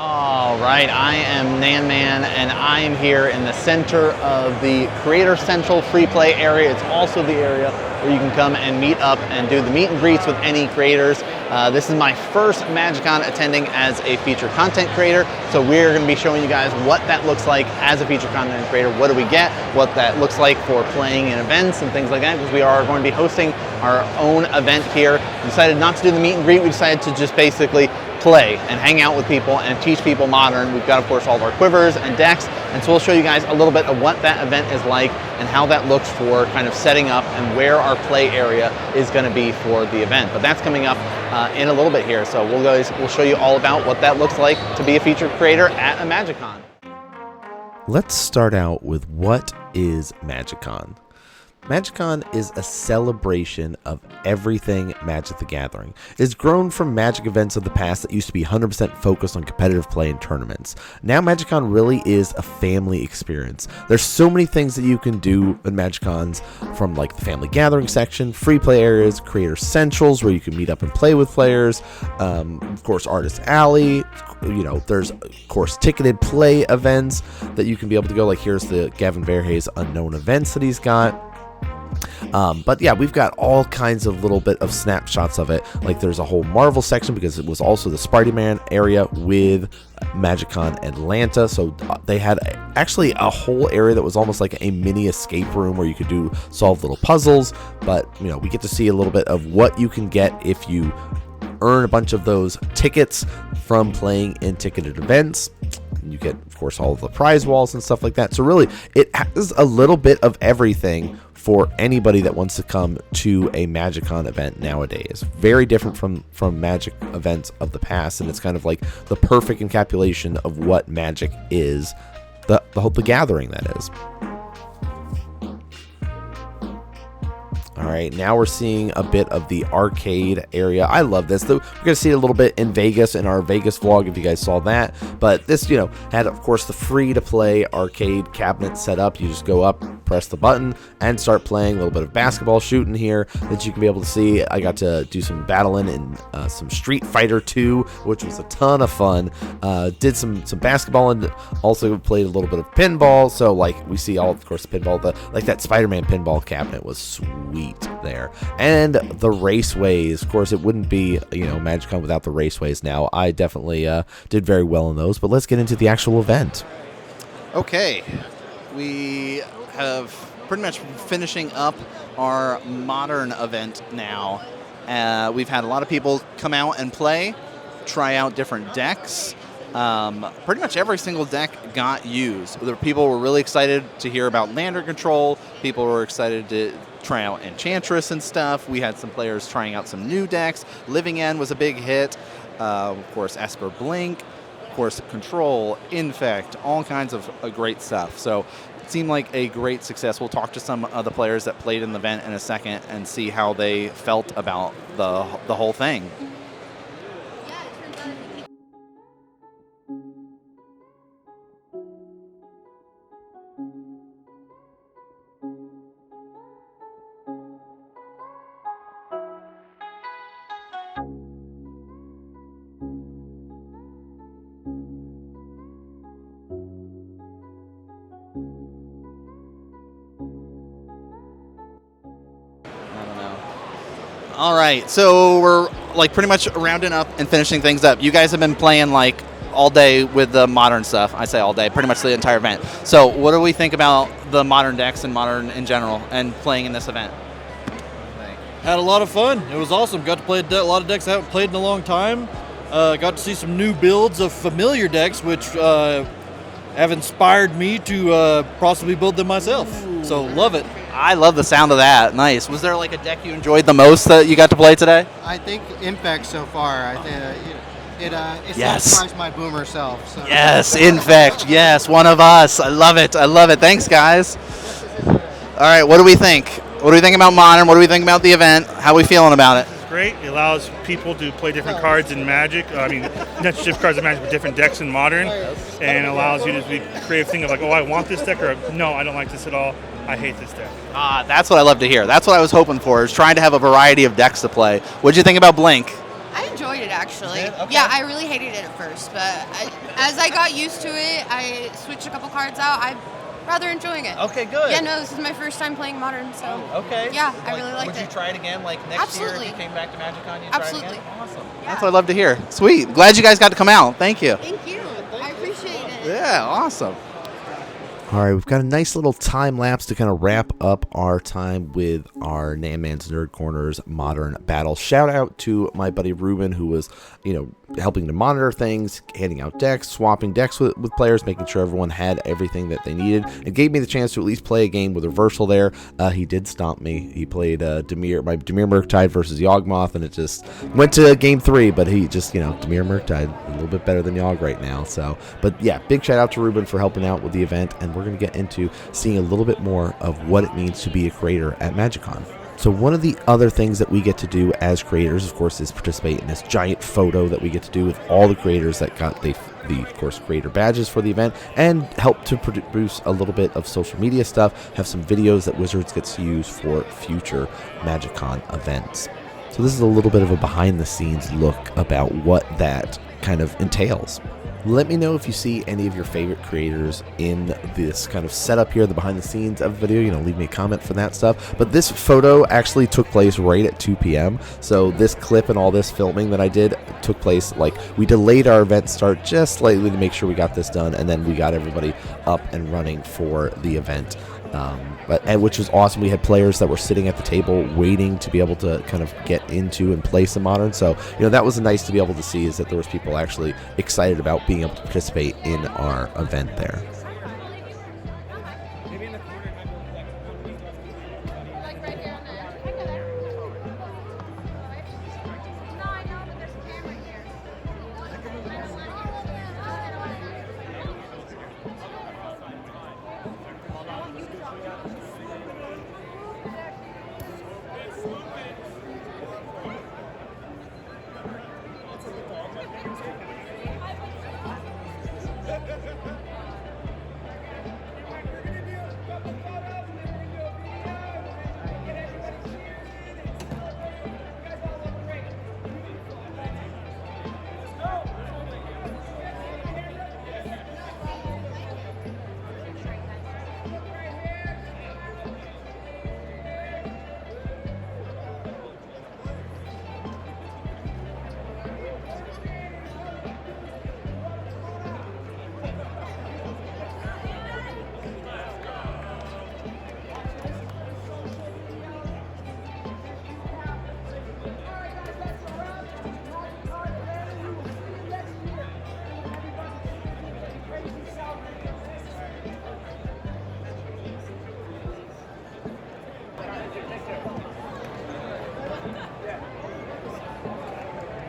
All right, I am NanMan, and I am here in the center of the Creator Central free play area. It's also the area where you can come and meet up and do the meet and greets with any creators. This is my first MagicCon attending as a featured content creator, so we're going to be showing you guys what that looks like as a featured content creator. What do we get? What that looks like for playing in events and things like that, because we are going to be hosting our own event here. We decided not to do the meet and greet. We decided to just basically play and hang out with people and teach people Modern. We've got, of course, all of our quivers and decks, and so we'll show you guys a little bit of what that event is like and how that looks for kind of setting up and where our play area is going to be for the event. But that's coming up in a little bit here, so we'll show you all about what that looks like to be a featured creator at a MagicCon. Let's start out with what is MagicCon. MagicCon is a celebration of everything Magic the Gathering. It's grown from Magic events of the past that used to be 100% focused on competitive play and tournaments. Now MagicCon really is a family experience. There's so many things that you can do in MagicCons, from like the family gathering section, free play areas, creator centrals where you can meet up and play with players, of course Artist Alley. You know, there's of course ticketed play events that you can be able to go, like here's the Gavin Verhey's unknown events that he's got. But yeah, we've got all kinds of little bit of snapshots of it. Like there's a whole Marvel section because it was also the Spider-Man area with MagicCon Atlanta. So they had actually a whole area that was almost like a mini escape room where you could solve little puzzles. But you know, we get to see a little bit of what you can get if you earn a bunch of those tickets from playing in ticketed events. You get, of course, all of the prize walls and stuff like that. So really, it has a little bit of everything for anybody that wants to come to a MagicCon event nowadays. Very different from Magic events of the past, and it's kind of like the perfect encapsulation of what Magic is, the gathering that is. All right, now we're seeing a bit of the arcade area. I love this. We're going to see it a little bit in Vegas in our Vegas vlog if you guys saw that. But this, you know, had, of course, the free-to-play arcade cabinet set up. You just go up, press the button, and start playing. A little bit of basketball shooting here that you can be able to see. I got to do some battling in some Street Fighter 2, which was a ton of fun. Did some basketball and also played a little bit of pinball. So, like, we see all, of course, the pinball. Like that Spider-Man pinball cabinet was sweet there. And the raceways, of course, it wouldn't be, you know, MagicCon without the raceways. Now I definitely did very well in those, but let's get into the actual event. Okay, we have pretty much finishing up our Modern event now. We've had a lot of people come out and play, try out different decks. Pretty much every single deck got used. The people were really excited to hear about Lander Control. People were excited to try out Enchantress and stuff. We had some players trying out some new decks. Living End was a big hit. Of course, Esper Blink. Of course, Control, Infect, all kinds of great stuff. So it seemed like a great success. We'll talk to some of the players that played in the event in a second and see how they felt about the whole thing. All right, so we're like pretty much rounding up and finishing things up. You guys have been playing like all day with the Modern stuff. I say all day, pretty much the entire event. So what do we think about the Modern decks and Modern in general and playing in this event? Had a lot of fun. It was awesome. Got to play a lot of decks I haven't played in a long time. Got to see some new builds of familiar decks, which have inspired me to possibly build them myself. So love it. I love the sound of that. Nice. Was there like a deck you enjoyed the most that you got to play today? I think Infect so far. I think it yes. satisfies my boomer self. So. Yes, Infect. Yes, one of us. I love it. I love it. Thanks, guys. All right, what do we think? What do we think about Modern? What do we think about the event? How are we feeling about it? Great. It allows people to play different cards in Magic. I mean, not just cards in Magic, but different decks in Modern. And allows you to be creative thing of like, oh, I want this deck, or no, I don't like this at all. I hate this deck. That's what I love to hear. That's what I was hoping for, is trying to have a variety of decks to play. What did you think about Blink? I enjoyed it, actually. You did? Okay. Yeah, I really hated it at first, but as I got used to it, I switched a couple cards out. I'm rather enjoying it. Okay, good. Yeah, no, this is my first time playing Modern, so. Okay. Yeah, I really liked Would you it. try it again, like next year Absolutely. if you came back to MagicCon? You'd Absolutely. Try it again? Awesome. Yeah. That's what I love to hear. Sweet. Glad you guys got to come out. Thank you. Thank you. I appreciate it. Yeah, awesome. All right, we've got a nice little time lapse to kind of wrap up our time with our NanMan's Nerd Corners Modern Battle. Shout out to my buddy Ruben, who was, helping to monitor things, handing out decks, swapping decks with players, making sure everyone had everything that they needed, and gave me the chance to at least play a game with Reversal there. He did stomp me. He played my Dimir Murktide versus Yawgmoth, and it just went to game 3, but he just, Dimir Murktide, a little bit better than Yawg right now. So, but yeah, big shout out to Ruben for helping out with the event, and we're going to get into seeing a little bit more of what it means to be a creator at MagicCon. So one of the other things that we get to do as creators, of course, is participate in this giant photo that we get to do with all the creators that got the of course, creator badges for the event, and help to produce a little bit of social media stuff, have some videos that Wizards gets to use for future MagicCon events. So this is a little bit of a behind-the-scenes look about what that kind of entails. Let me know if you see any of your favorite creators in this kind of setup here, the behind the scenes of the video. Leave me a comment for that stuff. But this photo actually took place right at 2 p.m. So this clip and all this filming that I did took place, we delayed our event start just slightly to make sure we got this done, and then we got everybody up and running for the event. Which was awesome. We had players that were sitting at the table waiting to be able to kind of get into and play some Modern. So, that was nice to be able to see, is that there was people actually excited about being able to participate in our event there.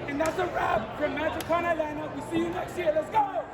And that's a wrap from MagicCon Atlanta. We see you next year. Let's go!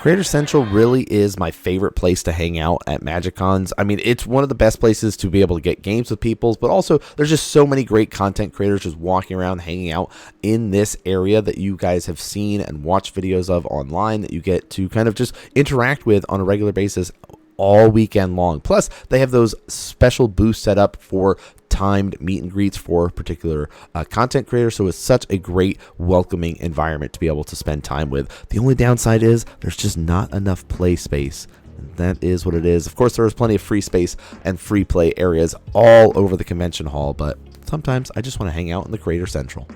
Creator Central really is my favorite place to hang out at MagicCons. I mean, it's one of the best places to be able to get games with people, but also there's just so many great content creators just walking around, hanging out in this area that you guys have seen and watched videos of online that you get to kind of just interact with on a regular basis all weekend long. Plus, they have those special booths set up for timed meet and greets for particular content creators, so it's such a great welcoming environment to be able to spend time with. The only downside is there's just not enough play space. That is what it is. Of course, there is plenty of free space and free play areas all over the convention hall, but sometimes I just want to hang out in the Creator Central.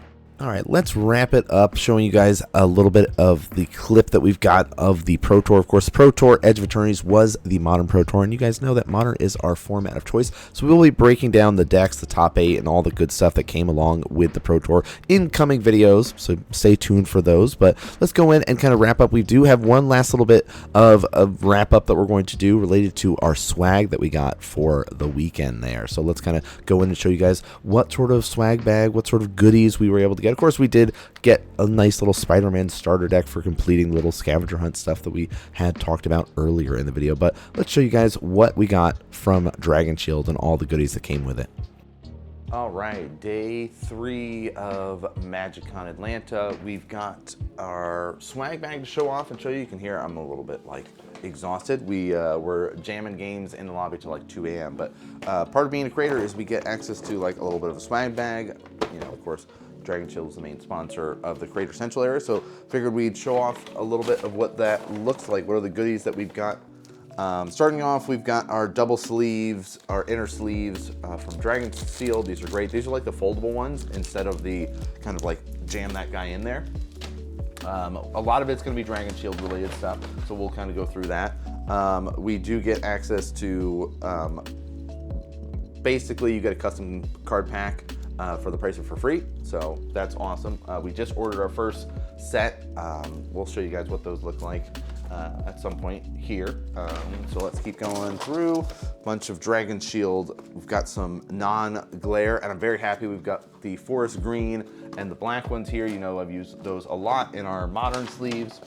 All right, let's wrap it up, showing you guys a little bit of the clip that we've got of the Pro Tour. Of course, the Pro Tour Edge of Eternities was the Modern Pro Tour, and you guys know that Modern is our format of choice. So we will be breaking down the decks, the top 8, and all the good stuff that came along with the Pro Tour in coming videos, so stay tuned for those. But let's go in and kind of wrap up. We do have one last little bit of a wrap-up that we're going to do related to our swag that we got for the weekend there. So let's kind of go in and show you guys what sort of swag bag, what sort of goodies we were able to get. Of course, we did get a nice little Spider-Man starter deck for completing the little scavenger hunt stuff that we had talked about earlier in the video. But let's show you guys what we got from Dragon Shield and all the goodies that came with it. All right, day 3 of MagicCon Atlanta. We've got our swag bag to show off and show you. You can hear I'm a little bit like exhausted. We were jamming games in the lobby till like 2 a.m. But part of being a creator is we get access to like a little bit of a swag bag. You know, of course, Dragon Shield is the main sponsor of the Creator Central area, so figured we'd show off a little bit of what that looks like. What are the goodies that we've got? Starting off, we've got our double sleeves, our inner sleeves from Dragon Shield. These are great. These are like the foldable ones instead of the kind of like jam that guy in there. A lot of it's going to be Dragon Shield related stuff, so we'll kind of go through that. We do get access to, basically you get a custom card pack for the price of for free, so that's awesome. We just ordered our first set. We'll show you guys what those look like at some point here. So let's keep going through. Bunch of Dragon Shield. We've got some non-glare, and I'm very happy we've got the forest green and the black ones here. You know, I've used those a lot in our modern sleeves.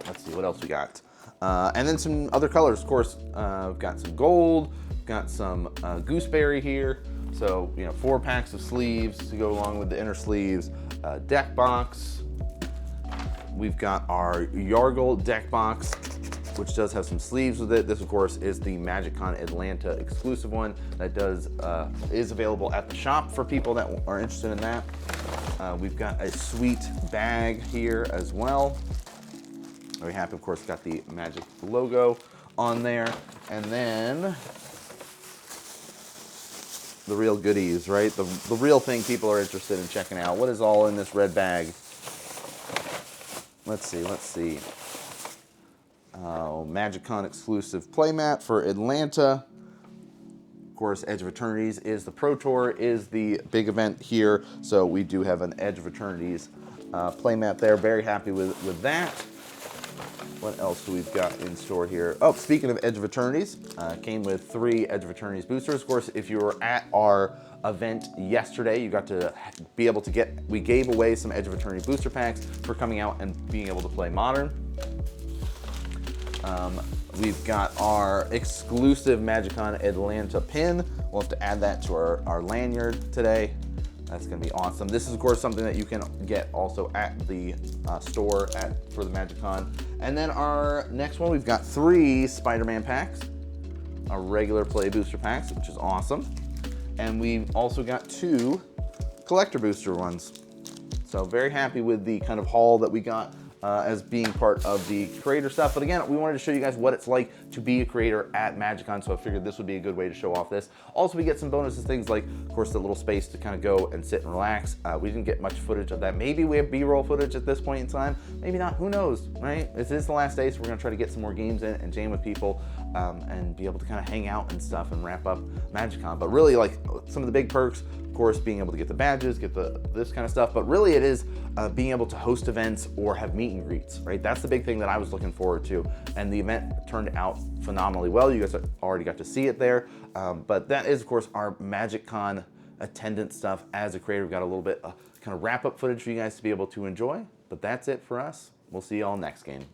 Let's see what else we got. And then some other colors, of course. We've got some gold, got some gooseberry here. So, you know, 4 packs of sleeves to go along with the inner sleeves. Deck box. We've got our Yargle deck box, which does have some sleeves with it. This, of course, is the MagicCon Atlanta exclusive one that is available at the shop for people that are interested in that. We've got a sweet bag here as well. Very happy, of course, got the Magic logo on there. And then the real goodies, right? The real thing people are interested in checking out. What is all in this red bag? Let's see. MagicCon exclusive playmat for Atlanta. Of course, Edge of Eternities is the Pro Tour, is the big event here. So we do have an Edge of Eternities playmat there. Very happy with that. What else do we've got in store here? Oh, speaking of Edge of Eternities, came with 3 Edge of Eternities boosters. Of course, if you were at our event yesterday, you got to be able to get, we gave away some Edge of Eternity booster packs for coming out and being able to play Modern. We've got our exclusive MagicCon Atlanta pin. We'll have to add that to our lanyard today. That's gonna be awesome. This is, of course, something that you can get also at the store for the MagicCon. And then our next one, we've got 3 Spider-Man packs, our regular play booster packs, which is awesome. And we've also got 2 collector booster ones. So very happy with the kind of haul that we got as being part of the creator stuff. But again, we wanted to show you guys what it's like to be a creator at MagicCon, so I figured this would be a good way to show off this. Also, we get some bonuses, things like, of course, the little space to kind of go and sit and relax. We didn't get much footage of that. Maybe we have B-roll footage at this point in time. Maybe not, who knows, right? This is the last day, so we're gonna try to get some more games in and jam with people and be able to kind of hang out and stuff and wrap up MagicCon. But really, like, some of the big perks, of course, being able to get the badges, get this kind of stuff, but really it is being able to host events or have meet and greets, right? That's the big thing that I was looking forward to, and the event turned out phenomenally well. You guys already got to see it there, but that is, of course, our MagicCon attendance stuff as a creator. We've got a little bit kind of wrap-up footage for you guys to be able to enjoy, but that's it for us. We'll see you all next game.